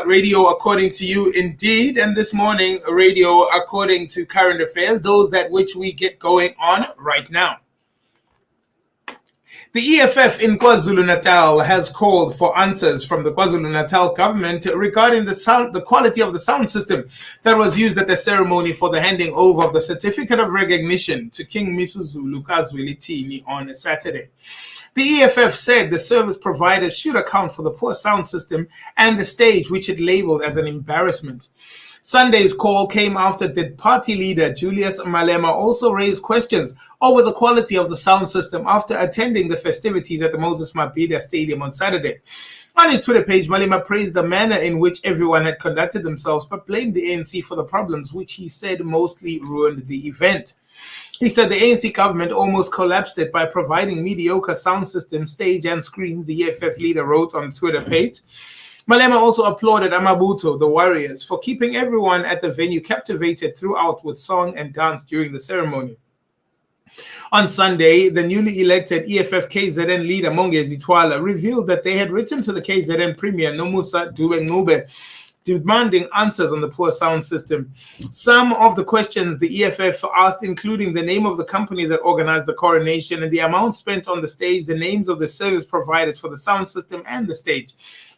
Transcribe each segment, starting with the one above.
Radio according to you indeed, and this morning radio according to current affairs, those that which we get going on right now. The EFF in KwaZulu-Natal has called for answers from the KwaZulu-Natal government regarding the quality of the sound system that was used at the ceremony for the handing over of the certificate of recognition to King Misuzulu KwaZulu-Natal on Saturday. The EFF said the service providers should account for the poor sound system and the stage, which it labeled as an embarrassment. Sunday's call came after the party leader Julius Malema also raised questions over the quality of the sound system after attending the festivities at the Moses Mabhida Stadium on Saturday. On his Twitter page, Malema praised the manner in which everyone had conducted themselves, but blamed the ANC for the problems, which he said mostly ruined the event. He said the ANC government almost collapsed it by providing mediocre sound system, stage and screens, the EFF leader wrote on Twitter page. Malema also applauded Amabuto, the Warriors, for keeping everyone at the venue captivated throughout with song and dance during the ceremony. On Sunday, the newly elected EFF KZN leader Mongezi Twala revealed that they had written to the KZN Premier Nomusa Dube-Ncube demanding answers on the poor sound system. Some of the questions the EFF asked, including the name of the company that organized the coronation and the amount spent on the stage, the names of the service providers for the sound system and the stage.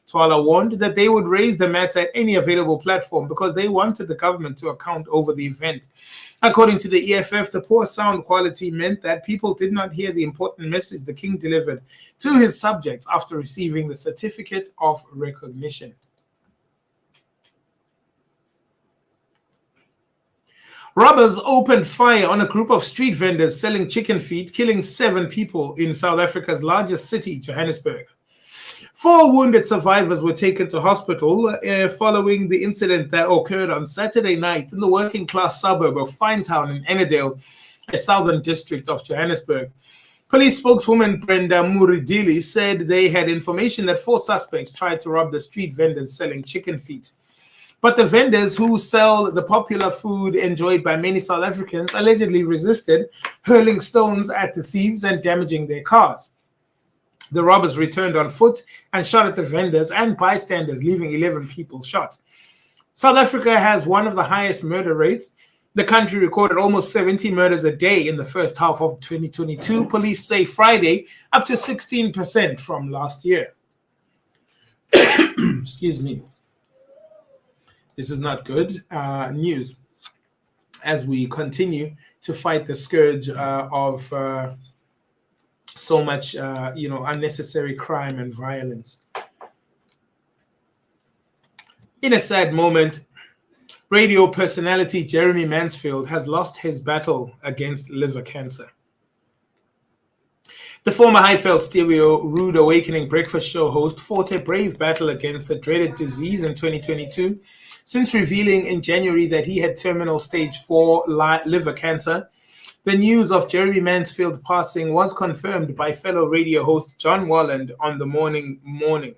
Twala warned that they would raise the matter at any available platform because they wanted the government to account over the event. According to the EFF, the poor sound quality meant that people did not hear the important message the king delivered to his subjects after receiving the certificate of recognition. Robbers opened fire on a group of street vendors selling chicken feet, killing 7 people in South Africa's largest city, Johannesburg. 4 wounded survivors were taken to hospital following the incident that occurred on Saturday night in the working-class suburb of Finetown in Ennerdale, a southern district of Johannesburg. Police spokeswoman Brenda Muridili said they had information that 4 suspects tried to rob the street vendors selling chicken feet. But the vendors who sell the popular food enjoyed by many South Africans allegedly resisted, hurling stones at the thieves and damaging their cars. The robbers returned on foot and shot at the vendors and bystanders, leaving 11 people shot. South Africa has one of the highest murder rates. The country recorded almost 70 murders a day in the first half of 2022. Police say Friday, up to 16% from last year. Excuse me. This is not good news as we continue to fight the scourge of so much, unnecessary crime and violence. In a sad moment, radio personality Jeremy Mansfield has lost his battle against liver cancer. The former Highveld Stereo Rude Awakening breakfast show host fought a brave battle against the dreaded disease in 2022, since revealing in January that he had terminal stage 4 liver cancer. The news of Jeremy Mansfield's passing was confirmed by fellow radio host John Walland on the morning.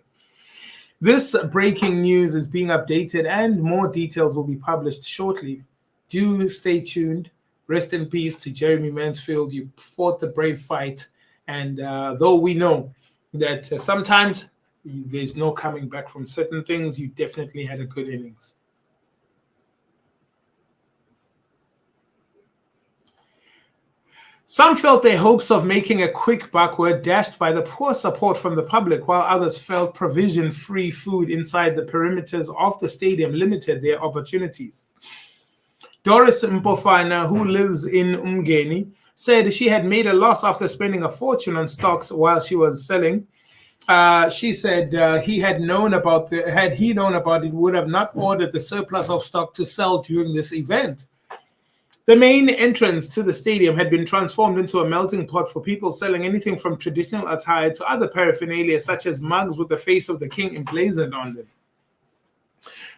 This breaking news is being updated and more details will be published shortly. Do stay tuned. Rest in peace to Jeremy Mansfield. You fought the brave fight. And though we know that sometimes there's no coming back from certain things, you definitely had a good innings. Some felt their hopes of making a quick buck were dashed by the poor support from the public, while others felt provision-free food inside the perimeters of the stadium limited their opportunities. Doris Mpofana, who lives in Umgeni, said she had made a loss after spending a fortune on stocks while she was selling. She said had he known about it, would have not ordered the surplus of stock to sell during this event. The main entrance to the stadium had been transformed into a melting pot for people selling anything from traditional attire to other paraphernalia, such as mugs with the face of the king emblazoned on them.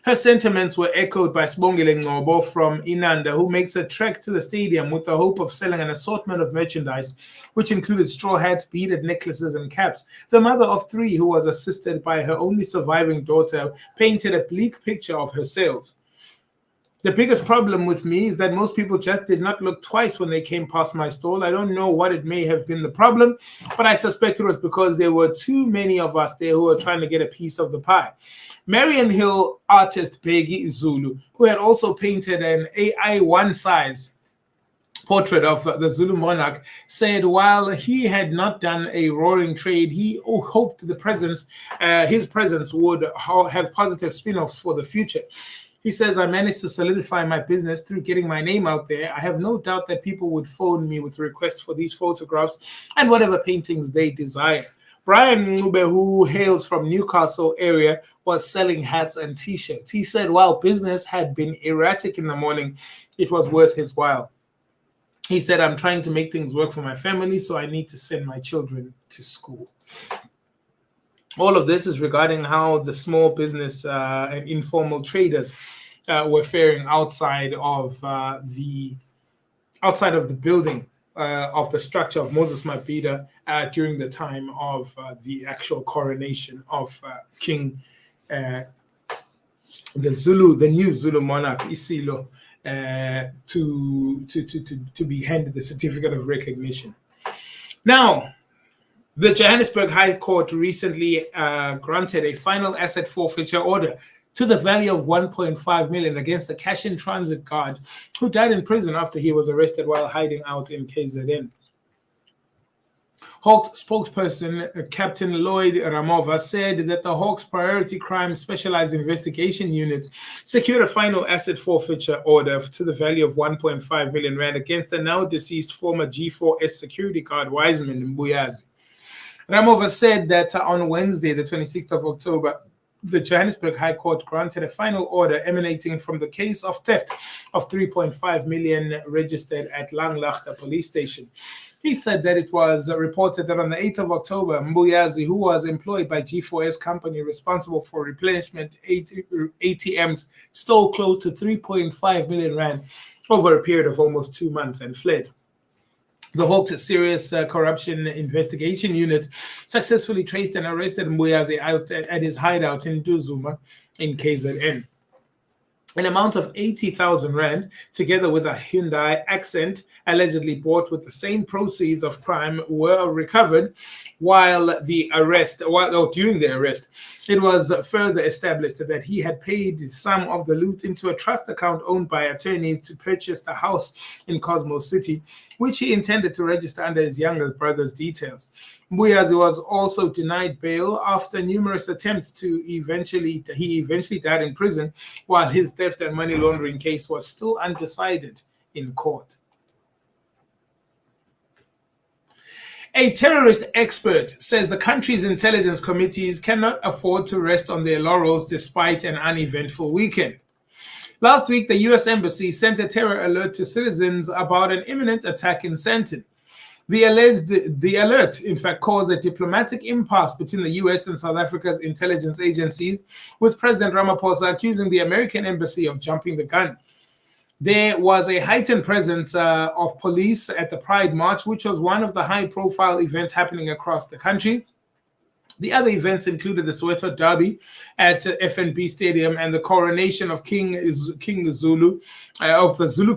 Her sentiments were echoed by Sibongile Ngcobo from Inanda, who makes a trek to the stadium with the hope of selling an assortment of merchandise, which included straw hats, beaded necklaces, and caps. The mother of 3, who was assisted by her only surviving daughter, painted a bleak picture of her sales. The biggest problem with me is that most people just did not look twice when they came past my stall. I don't know what it may have been the problem, but I suspect it was because there were too many of us there who were trying to get a piece of the pie. Marion Hill artist Bheki Zulu, who had also painted an AI one-size portrait of the Zulu monarch, said while he had not done a roaring trade, he hoped his presence would have positive spin-offs for the future. He says, I managed to solidify my business through getting my name out there. I have no doubt that people would phone me with requests for these photographs and whatever paintings they desire. Brian Ncube, who hails from Newcastle area, was selling hats and t-shirts. He said while business had been erratic in the morning, it was worth his while. He said, I'm trying to make things work for my family, so I need to send my children to school. All of this is regarding how the small business and informal traders were faring outside of the building of the structure of Moses Mabhida during the time of the actual coronation of King, the new Zulu monarch Isilo, to be handed the certificate of recognition. Now, the Johannesburg High Court recently granted a final asset forfeiture order to the value of 1.5 million against the cash-in-transit guard who died in prison after he was arrested while hiding out in KZN. Hawks spokesperson Captain Lloyd Ramova said that the Hawks Priority Crime Specialized Investigation Unit secured a final asset forfeiture order to the value of 1.5 million rand against the now deceased former G4S security guard Wiseman Mbuyazi. Ramova said that on Wednesday, the 26th of October, the Johannesburg High Court granted a final order emanating from the case of theft of 3.5 million registered at Langlaagte police station. He said that it was reported that on the 8th of October, Mbuyazi, who was employed by G4S company responsible for replacement ATMs, stole close to 3.5 million rand over a period of almost 2 months and fled. The Hawks Serious Corruption Investigation Unit successfully traced and arrested Mbuyazi out at his hideout in Duzuma in KZN. An amount of 80,000 rand, together with a Hyundai Accent allegedly bought with the same proceeds of crime, were recovered during the arrest. It was further established that he had paid some of the loot into a trust account owned by attorneys to purchase the house in Cosmos City, which he intended to register under his younger brother's details. Mbuyazi was also denied bail after numerous attempts he eventually died in prison, while his theft and money laundering case was still undecided in court. A terrorist expert says the country's intelligence committees cannot afford to rest on their laurels despite an uneventful weekend. Last week, the U.S. Embassy sent a terror alert to citizens about an imminent attack in Sandton. The alert, in fact, caused a diplomatic impasse between the U.S. and South Africa's intelligence agencies, with President Ramaphosa accusing the American embassy of jumping the gun. There was a heightened presence of police at the Pride March, which was one of the high-profile events happening across the country. The other events included the Soweto Derby at FNB Stadium and the coronation of the Zulu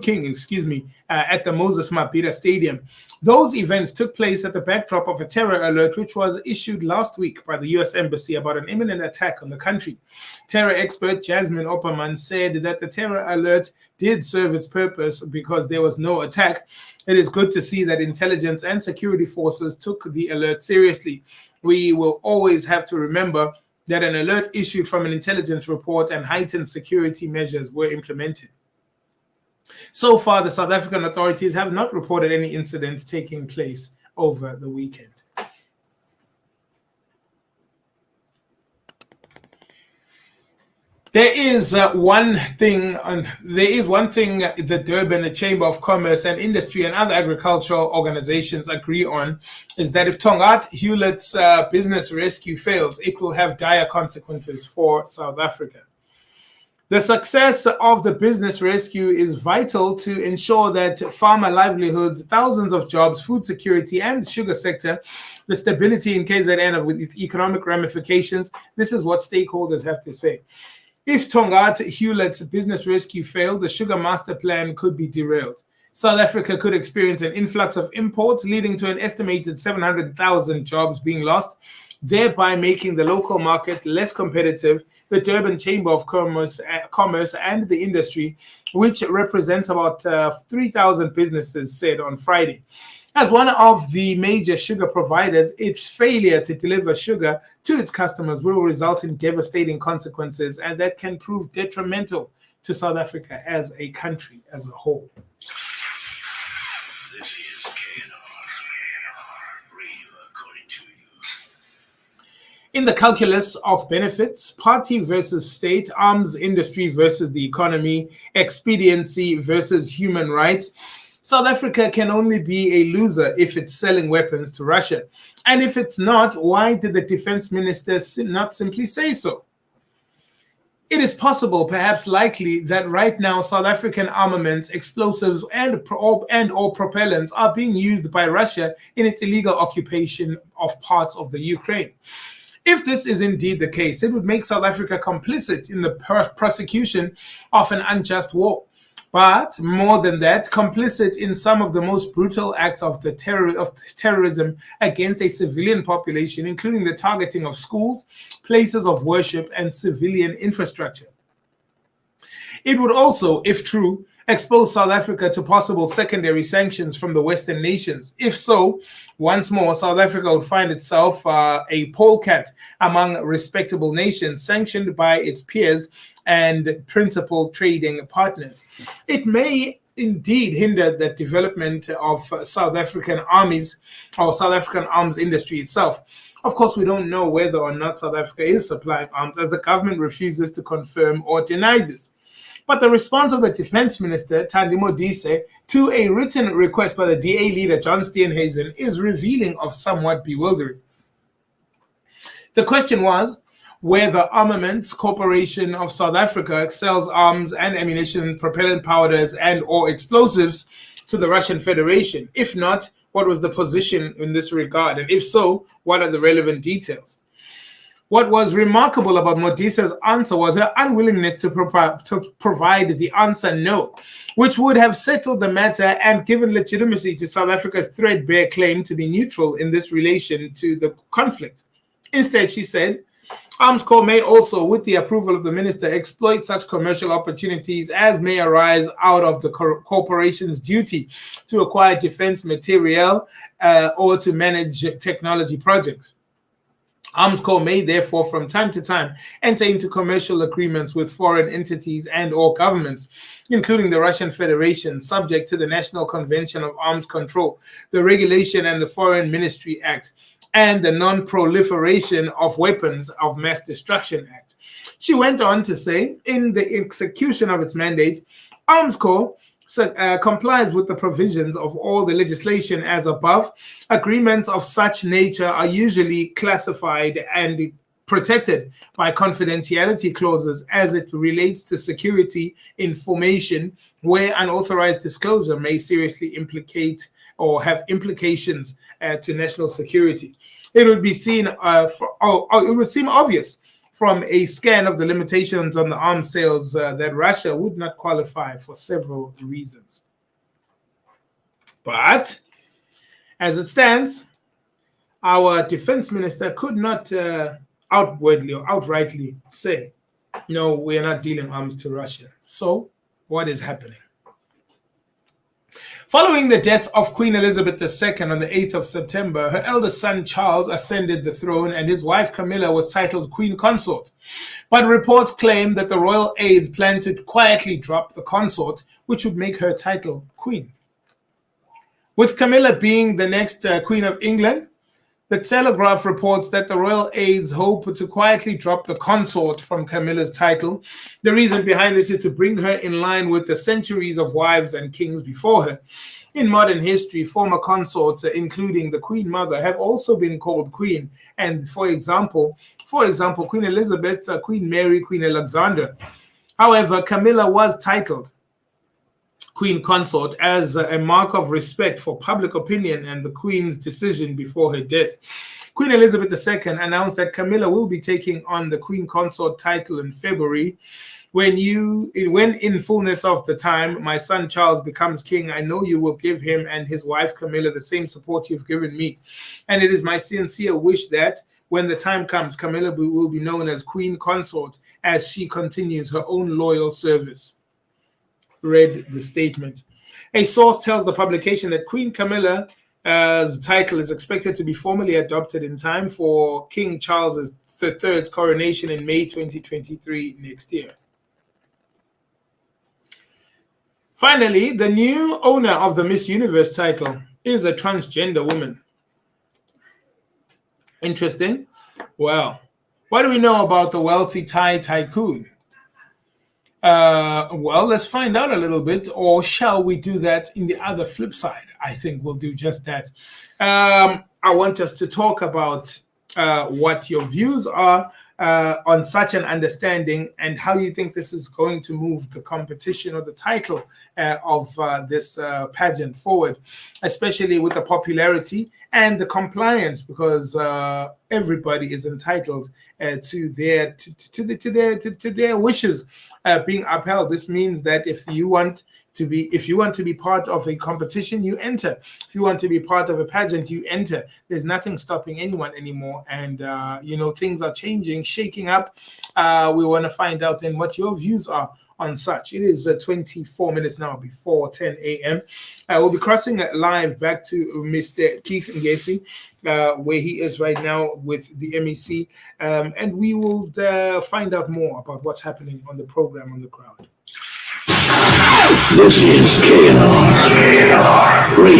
King, at the Moses Mabhida Stadium. Those events took place at the backdrop of a terror alert which was issued last week by the U.S. Embassy about an imminent attack on the country. Terror expert Jasmine Opperman said that the terror alert did serve its purpose because there was no attack. It is good to see that intelligence and security forces took the alert seriously. We will always have to remember that an alert issued from an intelligence report and heightened security measures were implemented. So far, the South African authorities have not reported any incidents taking place over the weekend. There is one thing the Durban Chamber of Commerce and Industry and other agricultural organizations agree on, is that if Tongaat Hewlett's business rescue fails, it will have dire consequences for South Africa. The success of the business rescue is vital to ensure that farmer livelihoods, thousands of jobs, food security, and sugar sector, the stability in KZN with economic ramifications. This is what stakeholders have to say. If Tongaat Hewlett's business rescue failed, the sugar master plan could be derailed. South Africa could experience an influx of imports, leading to an estimated 700,000 jobs being lost, thereby making the local market less competitive. The Durban Chamber of Commerce and the Industry, which represents about 3,000 businesses, said on Friday. As one of the major sugar providers, its failure to deliver sugar to its customers will result in devastating consequences, and that can prove detrimental to South Africa as a country as a whole. This is KNR Radio according to you. In the calculus of benefits, party versus state, arms industry versus the economy, expediency versus human rights, South Africa can only be a loser if it's selling weapons to Russia. And if it's not, why did the defense minister not simply say so? It is possible, perhaps likely, that right now South African armaments, explosives, and or propellants are being used by Russia in its illegal occupation of parts of the Ukraine. If this is indeed the case, it would make South Africa complicit in the prosecution of an unjust war. But more than that, complicit in some of the most brutal acts of terrorism against a civilian population, including the targeting of schools, places of worship, and civilian infrastructure. It would also, if true, expose South Africa to possible secondary sanctions from the Western nations. If so, once more, South Africa would find itself a polecat among respectable nations, sanctioned by its peers and principal trading partners. It may indeed hinder the development of South African armies or South African arms industry itself. Of course, we don't know whether or not South Africa is supplying arms, as the government refuses to confirm or deny this. But the response of the defense minister, Thandi Modise, to a written request by the DA leader, John Steenhuisen, is revealing of somewhat bewildering. The question was whether Armaments Corporation of South Africa sells arms and ammunition, propellant powders, and or explosives to the Russian Federation. If not, what was the position in this regard? And if so, what are the relevant details? What was remarkable about Modise's answer was her unwillingness to provide the answer no, which would have settled the matter and given legitimacy to South Africa's threadbare claim to be neutral in this relation to the conflict. Instead, she said, Armscor may also, with the approval of the minister, exploit such commercial opportunities as may arise out of the corporation's duty to acquire defense materiel or to manage technology projects. Armscor may therefore from time to time enter into commercial agreements with foreign entities and or governments, including the Russian Federation, subject to the National Convention of Arms Control, the Regulation and the Foreign Ministry Act, and the Non-Proliferation of Weapons of Mass Destruction Act. She went on to say, in the execution of its mandate, Armscor complies with the provisions of all the legislation as above. Agreements of such nature are usually classified and protected by confidentiality clauses as it relates to security information, where unauthorized disclosure may seriously implicate or have implications to national security. It would be seen, it would seem obvious from a scan of the limitations on the arms sales that Russia would not qualify for several reasons. But as it stands, our defense minister could not outwardly or outrightly say, no, we are not dealing arms to Russia. So what is happening? Following the death of Queen Elizabeth II on the 8th of September, her eldest son Charles ascended the throne and his wife Camilla was titled Queen Consort. But reports claim that the royal aides plan to quietly drop the consort, which would make her title Queen. With Camilla being the next Queen of England, the Telegraph reports that the royal aides hope to quietly drop the consort from Camilla's title. The reason behind this is to bring her in line with the centuries of wives and kings before her. In modern history, former consorts, including the Queen Mother, have also been called Queen. And for example, Queen Elizabeth, Queen Mary, Queen Alexandra. However, Camilla was titled Queen Consort as a mark of respect for public opinion and the Queen's decision before her death. Queen Elizabeth II announced that Camilla will be taking on the Queen Consort title in February. When in fullness of the time, my son Charles becomes king, I know you will give him and his wife Camilla the same support you've given me. And it is my sincere wish that when the time comes, Camilla will be known as Queen Consort as she continues her own loyal service. Read the statement. A source tells the publication that Queen Camilla's title is expected to be formally adopted in time for King Charles III's coronation in May 2023 next year. Finally, the new owner of the Miss Universe title is a transgender woman. Interesting. Well, what do we know about the wealthy Thai tycoon? Well, let's find out a little bit, or shall we do that in the other flip side? I think we'll do just that. I want us to talk about what your views are on such an understanding and how you think this is going to move the competition or the title of this pageant forward, especially with the popularity and the compliance, because everybody is entitled to their wishes being upheld. This means that if you want to be part of a competition, you enter. If you want to be part of a pageant, you enter. There's nothing stopping anyone anymore. And, things are changing, shaking up. We want to find out then what your views are on such. It is 24 minutes now before 10 a.m. We'll be crossing live back to Mr. Keith Ngesi, where he is right now with the MEC. And we will find out more about what's happening on the program on the crowd. This is KNR Radio.